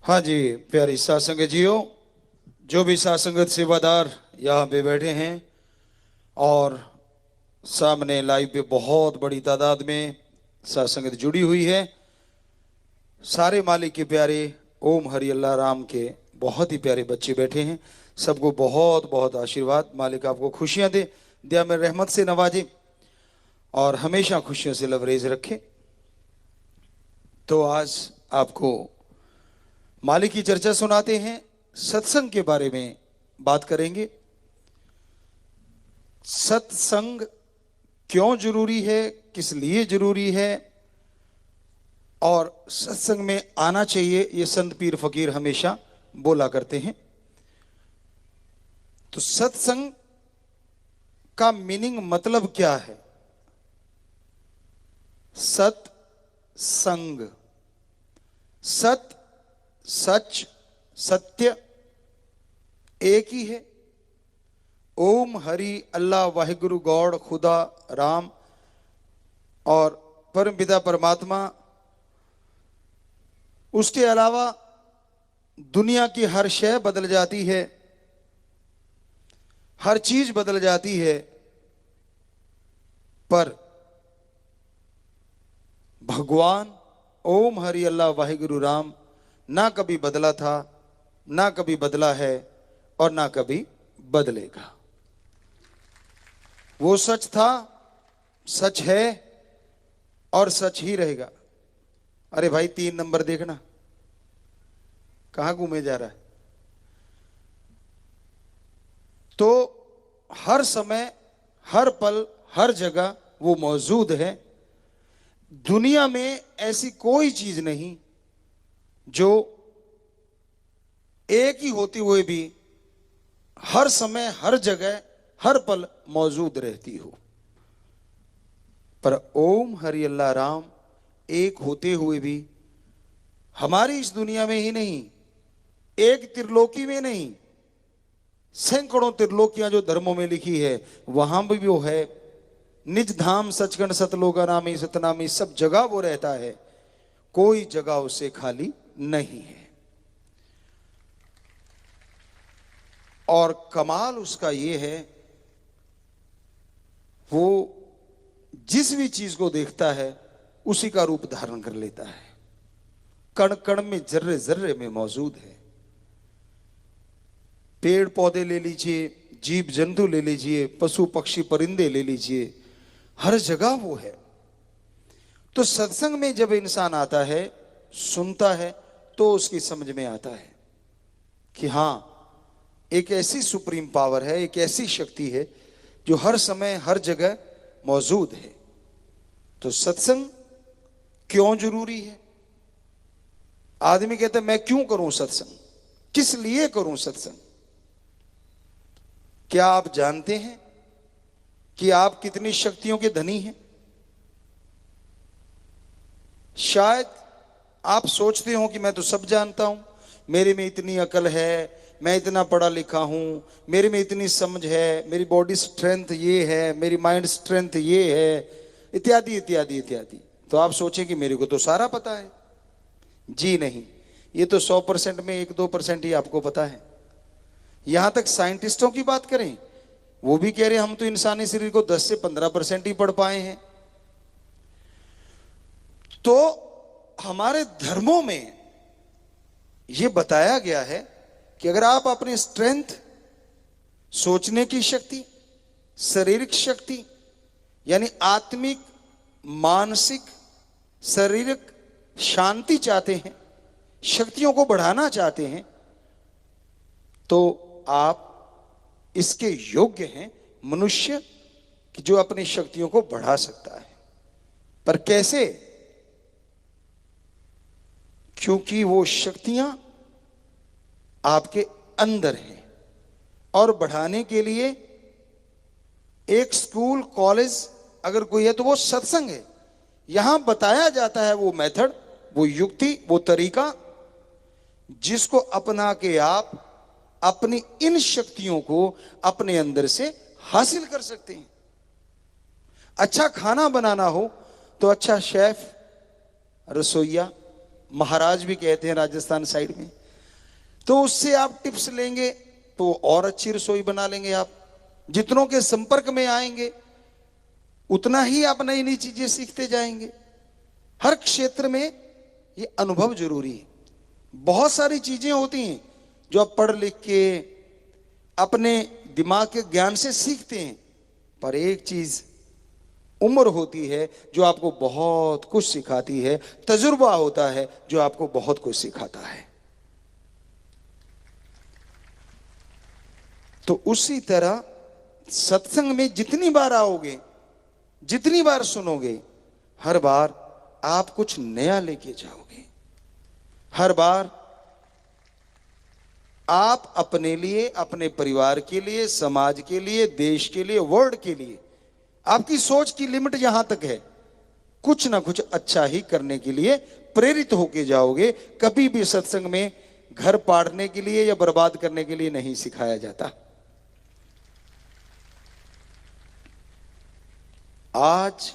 हाँ जी, प्यारी साथ संगत जियो, जो भी साथ संगत सेवादार यहाँ पे बैठे हैं और सामने लाइव पे बहुत बड़ी तादाद में साथ संगत जुड़ी हुई है। सारे मालिक के प्यारे ओम हरि अल्लाह राम के बहुत ही प्यारे बच्चे बैठे हैं। सबको बहुत बहुत आशीर्वाद। मालिक आपको खुशियां दे, दिया में रहमत से नवाजे और हमेशा खुशियों से लबरेज रखे। तो आज आपको मालिक की चर्चा सुनाते हैं, सत्संग के बारे में बात करेंगे। सत्संग क्यों जरूरी है, किस लिए जरूरी है और सत्संग में आना चाहिए, ये संत पीर फकीर हमेशा बोला करते हैं। तो सत्संग का मीनिंग मतलब क्या है? सत्संग, सत सच सत्य एक ही है। ओम हरि अल्लाह वाहिगुरु गॉड खुदा राम और परम पिता परमात्मा। उसके अलावा दुनिया की हर शय बदल जाती है, हर चीज बदल जाती है, पर भगवान ओम हरि अल्लाह वाहिगुरु राम ना कभी बदला था, ना कभी बदला है और ना कभी बदलेगा। वो सच था, सच है और सच ही रहेगा। अरे भाई 3 नंबर देखना, कहां घूमे जा रहा है? तो हर समय, हर पल, हर जगह वो मौजूद है। दुनिया में ऐसी कोई चीज नहीं जो एक ही होते हुए भी हर समय, हर जगह, हर पल मौजूद रहती हो। पर ओम हरि अल्लाह राम एक होते हुए भी हमारी इस दुनिया में ही नहीं, एक त्रिलोकी में नहीं, सैकड़ों त्रिलोकियां जो धर्मों में लिखी है वहां भी वो है। निज धाम सचखंड सतलोका नामी सतनामी, सब जगह वो रहता है, कोई जगह उससे खाली नहीं है। और कमाल उसका ये है, वो जिस भी चीज को देखता है उसी का रूप धारण कर लेता है। कण कण में, जर्रे जर्रे में मौजूद है। पेड़ पौधे ले लीजिए, जीव जंतु ले लीजिए, पशु पक्षी परिंदे ले लीजिए, हर जगह वो है। तो सत्संग में जब इंसान आता है, सुनता है, तो उसकी समझ में आता है कि हां, एक ऐसी सुप्रीम पावर है, एक ऐसी शक्ति है जो हर समय हर जगह मौजूद है। तो सत्संग क्यों जरूरी है? आदमी कहता है मैं क्यों करूं सत्संग, किस लिए करूं सत्संग? क्या आप जानते हैं कि आप कितनी शक्तियों के धनी हैं? शायद आप सोचते हो कि मैं तो सब जानता हूं, मेरे में इतनी अकल है, मैं इतना पढ़ा लिखा हूं, मेरे में इतनी समझ है, मेरी बॉडी स्ट्रेंथ ये है, मेरी माइंड स्ट्रेंथ ये है, इत्यादि इत्यादि इत्यादि। तो आप सोचें कि मेरे को तो सारा पता है। जी नहीं, ये तो 100% में 1-2% ही आपको पता है। यहां तक साइंटिस्टों की बात करें, वो भी कह रहे हैं हम तो इंसानी शरीर को 10 से 15% ही पढ़ पाए हैं। तो हमारे धर्मों में यह बताया गया है कि अगर आप अपनी स्ट्रेंथ, सोचने की शक्ति, शारीरिक शक्ति यानी आत्मिक, मानसिक, शारीरिक शांति चाहते हैं, शक्तियों को बढ़ाना चाहते हैं, तो आप इसके योग्य हैं, मनुष्य कि जो अपनी शक्तियों को बढ़ा सकता है। पर कैसे? क्योंकि वो शक्तियां आपके अंदर हैं और बढ़ाने के लिए एक स्कूल कॉलेज अगर कोई है तो वो सत्संग है। यहां बताया जाता है वो मेथड, वो युक्ति, वो तरीका जिसको अपना के आप अपनी इन शक्तियों को अपने अंदर से हासिल कर सकते हैं। अच्छा खाना बनाना हो तो अच्छा शेफ, रसोइया, महाराज भी कहते हैं राजस्थान साइड में। तो उससे आप टिप्स लेंगे तो और अच्छी रसोई बना लेंगे आप। जितनों के संपर्क में आएंगे उतना ही आप नई नई चीजें सीखते जाएंगे। हर क्षेत्र में ये अनुभव जरूरी है। बहुत सारी चीजें होती हैं जो आप पढ़ लिख के अपने दिमाग के ज्ञान से सीखते हैं, पर एक चीज उम्र होती है जो आपको बहुत कुछ सिखाती है, तजुर्बा होता है जो आपको बहुत कुछ सिखाता है। तो उसी तरह सत्संग में जितनी बार आओगे, जितनी बार सुनोगे, हर बार आप कुछ नया लेके जाओगे। हर बार आप अपने लिए, अपने परिवार के लिए, समाज के लिए, देश के लिए, वर्ल्ड के लिए, आपकी सोच की लिमिट जहां तक है, कुछ ना कुछ अच्छा ही करने के लिए प्रेरित होके जाओगे। कभी भी सत्संग में घर पाड़ने के लिए या बर्बाद करने के लिए नहीं सिखाया जाता। आज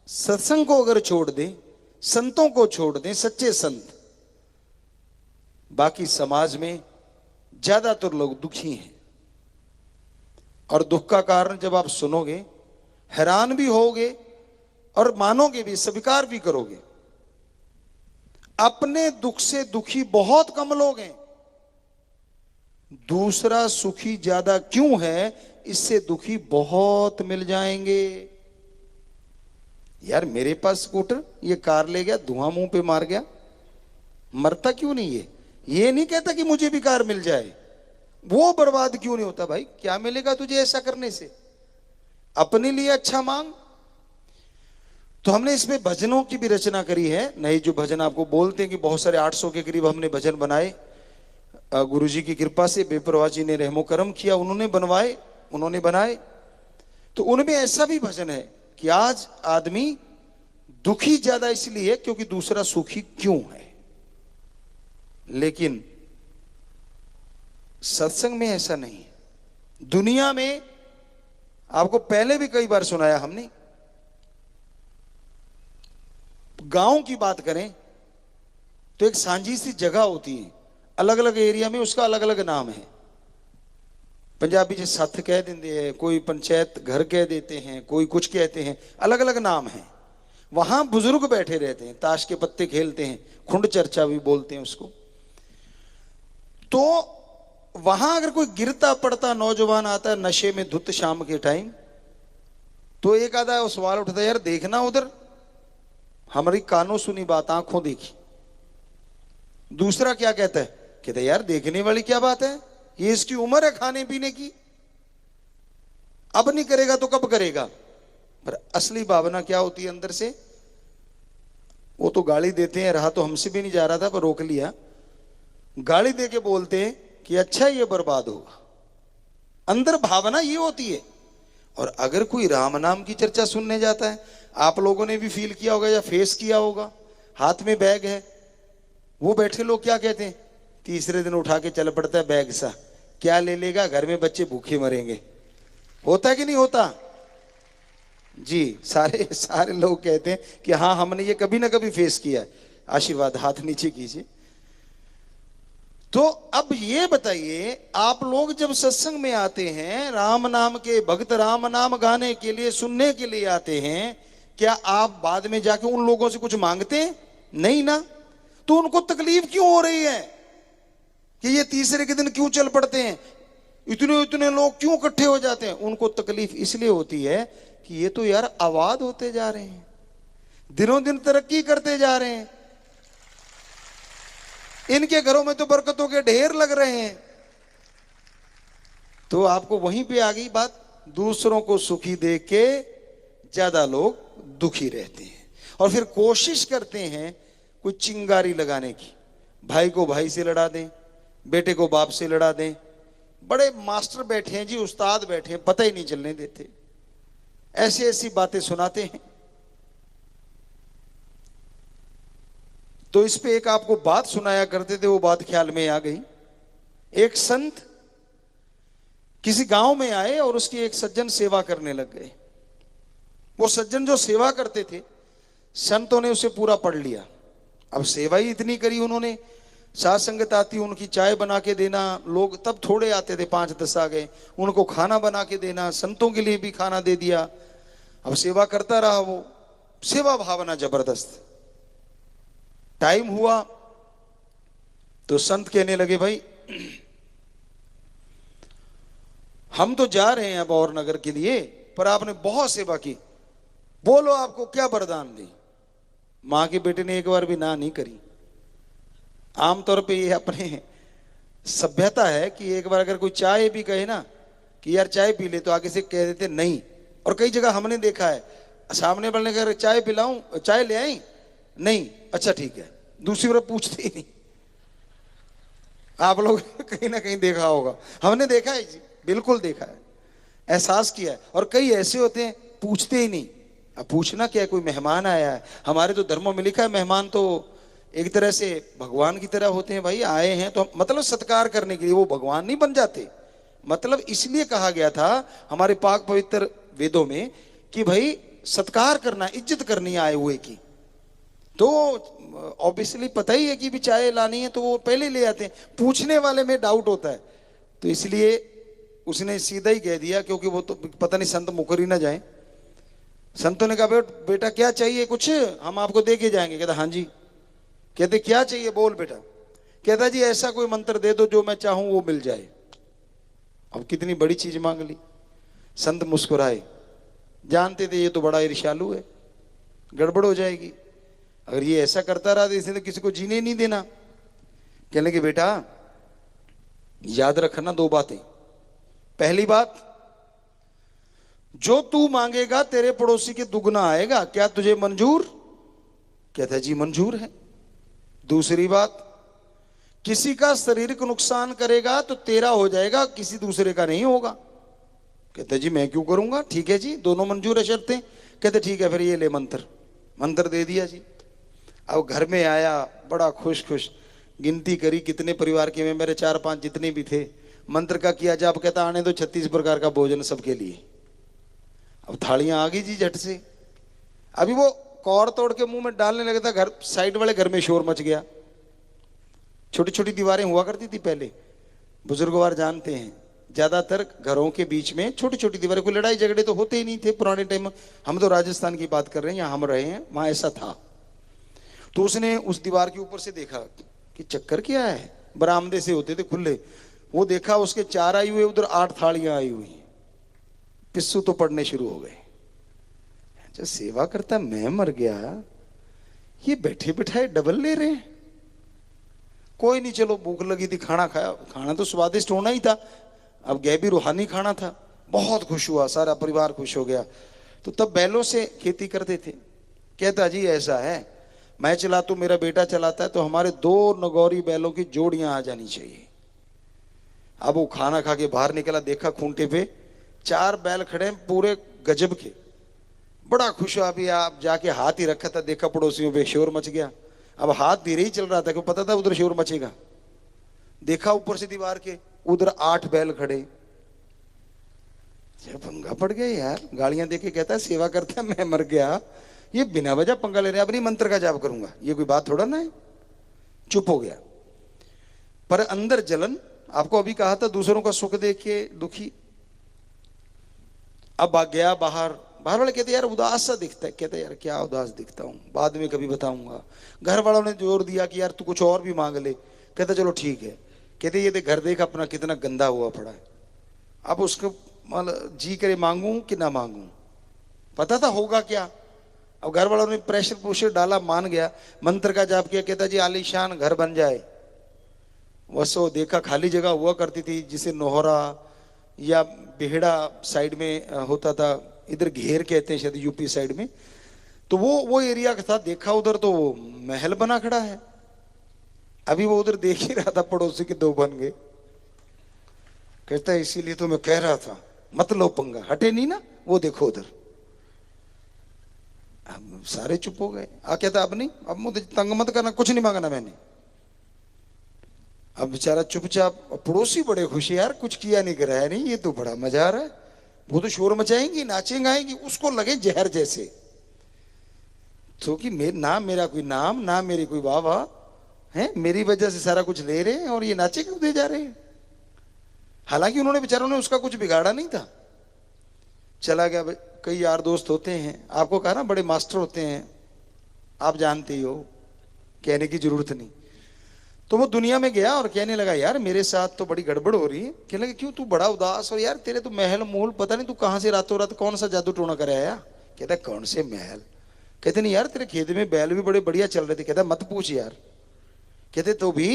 सत्संग को अगर छोड़ दें, संतों को छोड़ दें, सच्चे संत, बाकी समाज में ज्यादातर लोग दुखी हैं। और दुख का कारण जब आप सुनोगे, हैरान भी होगे और मानोगे भी, स्वीकार भी करोगे। अपने दुख से दुखी बहुत कम लोग हैं। दूसरा सुखी ज्यादा क्यों है, इससे दुखी बहुत मिल जाएंगे। यार मेरे पास स्कूटर, ये कार ले गया, धुआं मुंह पे मार गया, मरता क्यों नहीं है? ये नहीं कहता कि मुझे भी कार मिल जाए। वो बर्बाद क्यों नहीं होता? भाई क्या मिलेगा तुझे ऐसा करने से? अपने लिए अच्छा मांग। तो हमने इसमें भजनों की भी रचना करी है। नए जो भजन आपको बोलते हैं कि बहुत सारे 800 के करीब हमने भजन बनाए। गुरुजी की कृपा से, बेपरवाह जी ने रहमो करम किया, उन्होंने बनवाए, उन्होंने बनाए। तो उनमें ऐसा भी भजन है कि आज आदमी दुखी ज्यादा इसलिए क्योंकि दूसरा सुखी क्यों है। लेकिन सत्संग में ऐसा नहीं है। दुनिया में आपको पहले भी कई बार सुनाया हमने, गांव की बात करें तो एक सांझी सी जगह होती है, अलग अलग एरिया में उसका अलग अलग नाम है। पंजाबी से सत्थ कह देते हैं, कोई पंचायत घर कह देते हैं, कोई कुछ कहते हैं, अलग अलग नाम है। वहां बुजुर्ग बैठे रहते हैं, ताश के पत्ते खेलते हैं, खुंड चर्चा भी बोलते हैं उसको। तो वहां अगर कोई गिरता पड़ता नौजवान आता है नशे में धुत शाम के टाइम, तो एक आधा वो सवाल उठता है, यार देखना उधर, हमारी कानों सुनी बात आंखों देखी। दूसरा क्या कहता है? कहता है यार देखने वाली क्या बात है, ये इसकी उम्र है खाने पीने की, अब नहीं करेगा तो कब करेगा। पर असली भावना क्या होती है अंदर से? वो तो गाली देते हैं, रहा तो हमसे भी नहीं जा रहा था पर रोक लिया, गाली दे के बोलते हैं कि अच्छा ये बर्बाद होगा। अंदर भावना ये होती है। और अगर कोई राम नाम की चर्चा सुनने जाता है, आप लोगों ने भी फील किया होगा या फेस किया होगा, हाथ में बैग है, वो बैठे लोग क्या कहते हैं? तीसरे दिन उठा के चल पड़ता है बैग सा, क्या ले लेगा, घर में बच्चे भूखे मरेंगे। होता है कि नहीं होता? जी, सारे सारे लोग कहते हैं कि हाँ हमने ये कभी ना कभी फेस किया है। आशीर्वाद, हाथ नीचे कीजिए। तो अब ये बताइए, आप लोग जब सत्संग में आते हैं, राम नाम के भक्त राम नाम गाने के लिए, सुनने के लिए आते हैं, क्या आप बाद में जाके उन लोगों से कुछ मांगते हैं? नहीं ना। तो उनको तकलीफ क्यों हो रही है कि ये तीसरे के दिन क्यों चल पड़ते हैं, इतने इतने लोग क्यों इकट्ठे हो जाते हैं? उनको तकलीफ इसलिए होती है कि ये तो यार आबाद होते जा रहे हैं, दिनों दिन तरक्की करते जा रहे हैं, इनके घरों में तो बरकतों के ढेर लग रहे हैं। तो आपको वहीं पे आ गई बात, दूसरों को सुखी देख के ज्यादा लोग दुखी रहते हैं और फिर कोशिश करते हैं कोई चिंगारी लगाने की, भाई को भाई से लड़ा दें, बेटे को बाप से लड़ा दें। बड़े मास्टर बैठे हैं जी, उस्ताद बैठे हैं, पता ही नहीं चलने देते, ऐसी ऐसी बातें सुनाते हैं। तो इस पे एक आपको बात सुनाया करते थे, वो बात ख्याल में आ गई। एक संत किसी गांव में आए और उसकी एक सज्जन सेवा करने लग गए। वो सज्जन जो सेवा करते थे, संतों ने उसे पूरा पढ़ लिया अब सेवा ही इतनी करी उन्होंने, साथ संगत आती उनकी चाय बना के देना, लोग तब थोड़े आते थे, 5-10 आ गए, उनको खाना बना के देना, संतों के लिए भी खाना दे दिया। अब सेवा करता रहा वो, सेवा भावना जबरदस्त। टाइम हुआ तो संत कहने लगे, भाई हम तो जा रहे हैं अब और नगर के लिए, पर आपने बहुत सेवा की, बोलो आपको क्या वरदान दी। मां के बेटे ने एक बार भी ना नहीं करी। आमतौर पे ये अपने सभ्यता है कि एक बार अगर कोई चाय भी कहे ना कि यार चाय पी ले, तो आगे से कह देते नहीं। और कई जगह हमने देखा है, सामने वाले ने चाय पिलाऊं, चाय ले आई, नहीं, अच्छा ठीक है, दूसरी बार पूछते ही नहीं। आप लोग कहीं ना कहीं देखा होगा, हमने देखा है जी, बिल्कुल देखा है, एहसास किया है। और कई ऐसे होते हैं पूछते ही नहीं। अब पूछना क्या है, कोई मेहमान आया है, हमारे तो धर्मों में लिखा है मेहमान तो एक तरह से भगवान की तरह होते हैं। भाई आए हैं तो मतलब सत्कार करने के लिए, वो भगवान नहीं बन जाते। मतलब इसलिए कहा गया था हमारे पाक पवित्र वेदों में कि भाई सत्कार करना, इज्जत करनी आए हुए की। तो ऑब्वियसली पता ही है कि भी चाय लानी है तो वो पहले ले आते हैं, पूछने वाले में डाउट होता है। तो इसलिए उसने सीधा ही कह दिया, क्योंकि वो तो पता नहीं संत मुकर ही ना जाए। संतों ने कहा बेटा क्या चाहिए, कुछ हम आपको दे के जाएंगे। कहता हाँ जी। कहते क्या चाहिए, बोल बेटा। कहता जी ऐसा कोई मंत्र दे दो जो मैं चाहूं वो मिल जाए। अब कितनी बड़ी चीज मांग ली। संत मुस्कुराए, जानते थे ये तो बड़ा ईर्ष्यालु है, गड़बड़ हो जाएगी, अगर ये ऐसा करता रहा तो इसने तो किसी को जीने नहीं देना। कहने लगे बेटा याद रखना 2 बातें। पहली बात, जो तू मांगेगा तेरे पड़ोसी के दुगना आएगा, क्या तुझे मंजूर? कहता जी मंजूर है। दूसरी बात, किसी का शारीरिक नुकसान करेगा तो तेरा हो जाएगा, किसी दूसरे का नहीं होगा। कहता जी मैं क्यों करूंगा, ठीक है जी, दोनों मंजूर है शर्तें। कहते ठीक है, फिर ये ले मंत्र। मंत्र दे दिया जी। अब घर में आया बड़ा खुश खुश, गिनती करी कितने परिवार के में, मेरे 4-5 जितने भी थे, मंत्र का किया जाप। कहता आने दो 36 प्रकार का भोजन सबके लिए। अब थालियां आ गई जी झट से। अभी वो कौर तोड़ के मुंह में डालने लगा था, घर साइड वाले घर में शोर मच गया। छोटी छोटी दीवारें हुआ करती थी पहले, बुजुर्गवार जानते हैं, ज्यादातर घरों के बीच में छोटी छोटी दीवारें, कोई लड़ाई झगड़े तो होते ही नहीं थे पुराने टाइम में। हम तो राजस्थान की बात कर रहे हैं, यहाँ हम रहे हैं, वहां ऐसा था। तो उसने उस दीवार के ऊपर से देखा कि चक्कर क्या है, बरामदे से होते थे खुले, वो देखा उसके 4 आई हुए, उधर 8 थालियां आई हुई। पिस्सू तो पड़ने शुरू हो गए। जो सेवा करता मैं मर गया, ये बैठे बिठाए डबल ले रहे हैं। कोई नहीं, चलो भूख लगी थी, खाना खाया, खाना तो स्वादिष्ट होना ही था, अब गैबी रूहानी खाना था। बहुत खुश हुआ, सारा परिवार खुश हो गया। तो तब बैलों से खेती करते थे। कहता जी ऐसा है, मैं चलाता हूं, मेरा बेटा चलाता है, तो हमारे 2 नगौरी बैलों की जोड़ियां आ जानी चाहिए। अब वो खाना खा के बाहर निकला, देखा खूंटे पे 4 बैल खड़े पूरे गजब के, बड़ा खुश हुआ। अभी आप जाके हाथ ही रखा था, देखा पड़ोसियों पे शोर मच गया। अब हाथ धीरे ही चल रहा था, क्यों पता था उधर शोर मचेगा। देखा ऊपर से दीवार के, उधर 8 बैल खड़े। पंगा पड़ गया यार, गालियां देके कहता है सेवा करता मैं मर गया, ये बिना वजह पंगा ले रहे। अब नहीं मंत्र का जाप करूंगा, ये कोई बात थोड़ा ना है। चुप हो गया, पर अंदर जलन। आपको अभी कहा था दूसरों का सुख देख के दुखी। अब आ गया बाहर, बाहर वाले कहते यार उदास सा दिखता है। कहते यार क्या उदास दिखता हूं, बाद में कभी बताऊंगा। घर वालों ने जोर दिया कि यार तू कुछ और भी मांग ले। कहते चलो ठीक है। कहते ये देख घर देख अपना कितना गंदा हुआ पड़ा है, अब उसको मतलब जी करे मांगू कि ना मांगू, पता था होगा क्या। अब घर वालों ने प्रेशर प्रेशर डाला, मान गया, मंत्र का जाप किया। कहता जी आलीशान घर बन जाए। वसो देखा खाली जगह हुआ करती थी, जिसे नोहरा या बेहड़ा साइड में होता था, इधर घेर कहते हैं शायद यूपी साइड में, तो वो एरिया था। देखा उधर तो वो महल बना खड़ा है। अभी वो उधर देख ही रहा था, पड़ोसी के 2 बन गए। कहता है इसीलिए तो मैं कह रहा था मत लो पंगा, हटे नहीं ना, वो देखो उधर। अब सारे चुप हो गए। कहता अब नहीं, अब मुझे तंग मत करना, कुछ नहीं मांगना मैंने। अब बेचारा चुपचाप, पड़ोसी बड़े खुश यार, कुछ किया नहीं कराया नहीं, ये तो बड़ा मजा आ रहा है। वो तो शोर मचाएंगी, नाचेंगे, आएंगी, उसको लगे जहर जैसे। तो कि ना मेरा कोई नाम, ना मेरी कोई वाह है, मेरी वजह से सारा कुछ ले रहे हैं और ये नाचे क्यों दे जा रहे हैं। हालांकि उन्होंने बेचारों ने उसका कुछ बिगाड़ा नहीं था। चला गया। कई यार दोस्त होते हैं, आपको कहा ना बड़े मास्टर होते हैं, आप जानते ही हो, कहने की जरूरत नहीं। तो वो दुनिया में गया और कहने लगा यार मेरे साथ तो बड़ी गड़बड़ हो रही है। कहने लगे क्यों, तू बड़ा उदास, और यार तेरे तो महल मोल पता नहीं तू कहां से रातों रात कौन सा जादू टोना कर आया। कहता कौन से महल। कहते नहीं यार तेरे खेत में बैल भी बड़े बढ़िया चल रहे थे। कहता मत पूछ यार। कहते तो भी।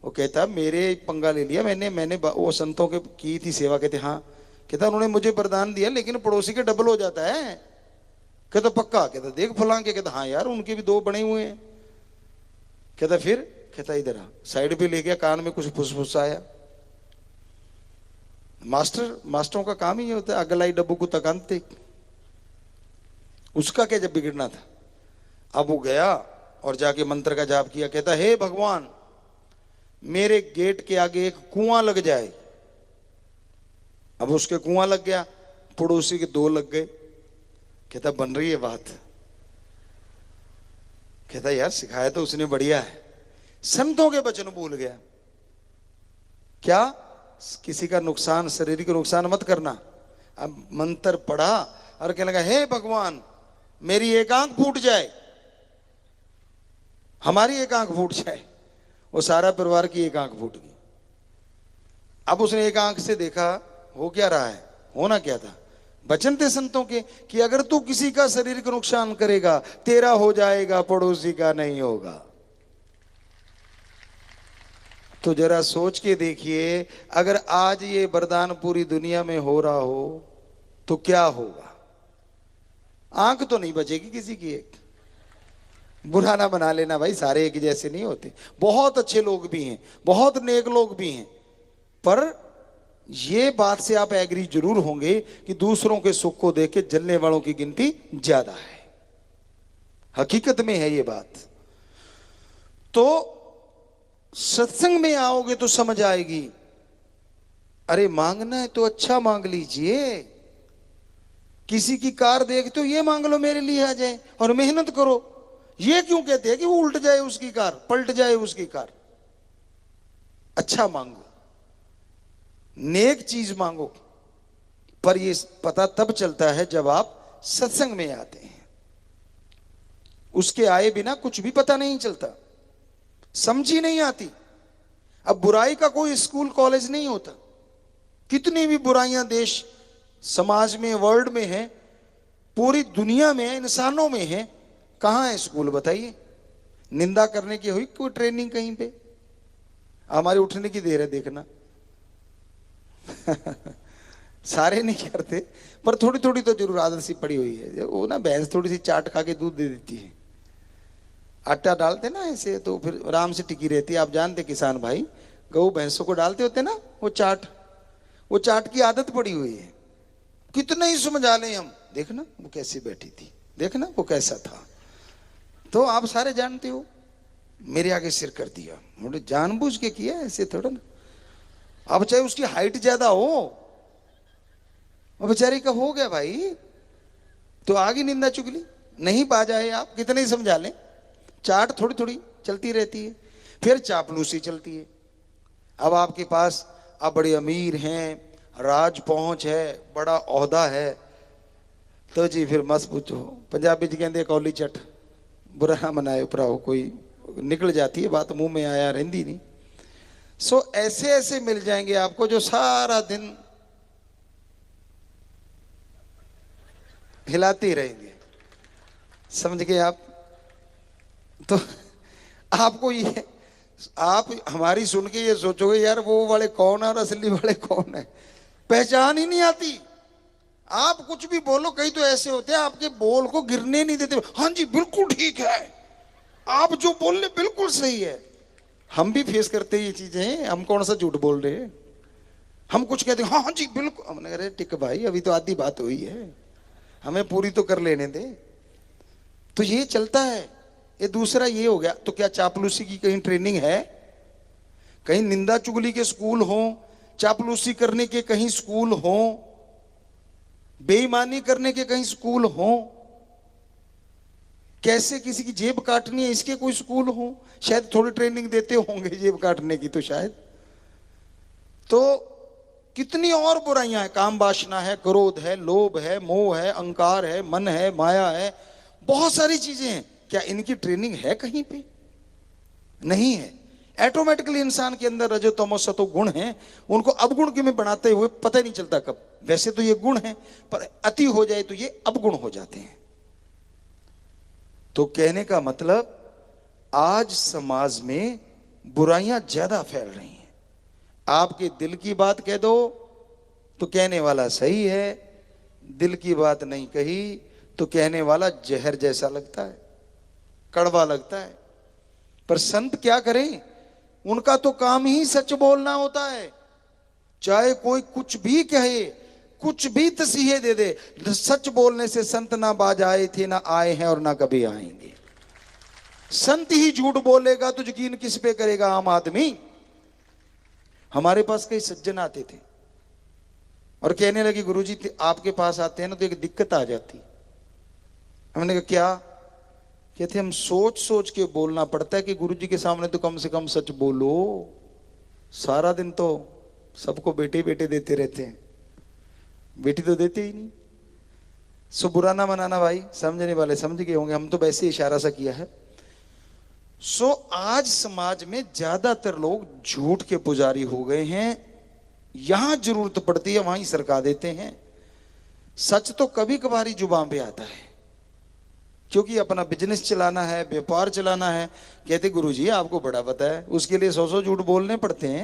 वो कहता मेरे पंगा ले लिया मैंने वो संतों के की थी सेवा। कहते हाँ। कहता उन्होंने मुझे वरदान दिया लेकिन पड़ोसी के डबल हो जाता है। कहता पक्का। कहता देख फलां के। कहता हाँ यार उनके भी 2 बने हुए हैं। कहता फिर। कहता इधर आ। साइड पे ले गया, कान में कुछ फुसफुसाया। मास्टरों का काम ही होता है, अगलाई डब्बू को तकानते। उसका क्या जब बिगड़ना था। अब वो गया और जाके मंत्र का जाप किया। कहता हे भगवान मेरे गेट के आगे एक कुआं लग जाए। अब उसके कुआं लग गया, पड़ोसी के 2 लग गए। कहता बन रही है बात। कहता यार सिखाया तो उसने बढ़िया है। संतों के वचन भूल गया। क्या, किसी का नुकसान, शारीरिक नुकसान मत करना। अब मंत्र पढ़ा और कहने लगा हे भगवान मेरी एक आंख फूट जाए, हमारी एक आंख फूट जाए। वो सारा परिवार की एक आंख फूट गई। अब उसने एक आंख से देखा हो क्या रहा है, होना क्या था। वचन थे संतों के कि अगर तू किसी का शरीर को नुकसान करेगा तेरा हो जाएगा, पड़ोसी का नहीं होगा। तो जरा सोच के देखिए, अगर आज ये वरदान पूरी दुनिया में हो रहा हो तो क्या होगा। आंख तो नहीं बचेगी किसी की एक। बुरा ना बना लेना भाई, सारे एक जैसे नहीं होते। बहुत अच्छे लोग भी हैं, बहुत नेक लोग भी हैं, पर ये बात से आप एग्री जरूर होंगे कि दूसरों के सुख को देख के जलने वालों की गिनती ज्यादा है। हकीकत में है ये बात। तो सत्संग में आओगे तो समझ आएगी। अरे मांगना है तो अच्छा मांग लीजिए। किसी की कार देखते हो ये मांग लो मेरे लिए आ जाए, और मेहनत करो। ये क्यों कहते हैं कि वो उल्ट जाए उसकी कार, पलट जाए उसकी कार। अच्छा मांगो, नेक चीज मांगो। पर ये पता तब चलता है जब आप सत्संग में आते हैं। उसके आए बिना कुछ भी पता नहीं चलता, समझ ही नहीं आती। अब बुराई का कोई स्कूल कॉलेज नहीं होता। कितनी भी बुराइयां देश समाज में, वर्ल्ड में है, पूरी दुनिया में, इंसानों में है, कहां है स्कूल बताइए। निंदा करने की हुई कोई ट्रेनिंग कहीं पे। हमारे उठने की देर है देखना। सारे नहीं करते पर थोड़ी थोड़ी तो जरूर आदत सी पड़ी हुई है। वो ना भैंस थोड़ी सी चाट खा के दूध दे देती है, आटा डालते ना ऐसे तो फिर आराम से टिकी रहती है। आप जानते किसान भाई, गऊ भैंसों को डालते होते ना वो चाट की आदत पड़ी हुई है। कितना ही समझा लें हम, देखना वो कैसी बैठी थी, देखना वो कैसा था। तो आप सारे जानते हो, मेरे आगे सिर कर दिया, मुझे जानबूझ के किया, ऐसे थोड़ा ना। अब चाहे उसकी हाइट ज्यादा हो, वो बेचारी का हो गया भाई, तो आगे निंदा चुगली नहीं बाजा है। आप कितने ही समझा लें, चाट थोड़ी थोड़ी चलती रहती है, फिर चापलूसी चलती है। अब आपके पास आप बड़े अमीर हैं, राज पहुंच है, बड़ा ओहदा है, तो जी फिर मत पूछो। पंजाबी जी कहते कौली चट, बुरा ना मनाए उपराओ, कोई निकल जाती है बात, मुंह में आया रहती नहीं। सो ऐसे ऐसे मिल जाएंगे आपको जो सारा दिन हिलाते रहेंगे, समझ गए आप। तो आपको ये, आप हमारी सुन के ये सोचोगे यार वो वाले कौन है और असली वाले कौन है, पहचान ही नहीं आती। आप कुछ भी बोलो, कई तो ऐसे होते हैं आपके बोल को गिरने नहीं देते। हाँ जी बिल्कुल ठीक है, आप जो बोल रहे बिल्कुल सही है। हम भी फेस करते हैं ये चीजें, हम कौन सा झूठ बोल रहे हैं। हम कुछ कहते हैं हाँ जी बिल्कुल, हमने कहा टिक भाई अभी तो आधी बात हुई है, हमें पूरी तो कर लेने दे। तो ये चलता है। ये दूसरा ये हो गया। तो क्या चापलूसी की कहीं ट्रेनिंग है, कहीं निंदा चुगली के स्कूल हो, चापलूसी करने के कहीं स्कूल हो, बेईमानी करने के कहीं स्कूल हो? कैसे किसी की जेब काटनी है इसके कोई स्कूल हो, शायद थोड़ी ट्रेनिंग देते होंगे जेब काटने की, तो शायद। तो कितनी और बुराइयां हैं, काम वासना है, क्रोध है, लोभ है, मोह है, अहंकार है, मन है, माया है, बहुत सारी चीजें हैं। क्या इनकी ट्रेनिंग है कहीं पे? नहीं है। ऑटोमेटिकली इंसान के अंदर रजो तमो सतो गुण हैं, उनको अवगुण के में बनाते हुए पता ही नहीं चलता कब। वैसे तो ये गुण हैं, पर अति हो जाए तो ये अवगुण हो जाते हैं। तो कहने का मतलब आज समाज में बुराइयां ज्यादा फैल रही हैं। आपके दिल की बात कह दो तो कहने वाला सही है, दिल की बात नहीं कही तो कहने वाला जहर जैसा लगता है, कड़वा लगता है। पर संत क्या करें, उनका तो काम ही सच बोलना होता है। चाहे कोई कुछ भी कहे, कुछ भी तसीहे दे दे, सच बोलने से संत ना बाज आए थे, ना आए हैं और ना कभी आएंगे। संत ही झूठ बोलेगा तो यकीन किस पे करेगा आम आदमी। हमारे पास कई सज्जन आते थे और कहने लगे गुरुजी आपके पास आते हैं ना तो एक दिक्कत आ जाती। हमने कहा क्या? कहते हम सोच सोच के बोलना पड़ता है कि गुरुजी के सामने तो कम से कम सच बोलो, सारा दिन तो सबको बेटे बेटे देते रहते हैं, बेटी तो देते ही नहीं। सो बुरा ना मनाना भाई, समझने वाले समझ गए होंगे, हम तो वैसे इशारा सा किया है। सो आज समाज में ज्यादातर लोग झूठ के पुजारी हो गए हैं। यहां जरूरत पड़ती है वहां ही सरका देते हैं। सच तो कभी कभार जुबान पे आता है, क्योंकि अपना बिजनेस चलाना है, व्यापार चलाना है। कहते गुरुजी आपको बड़ा पता है, उसके लिए 100 झूठ बोलने पड़ते हैं।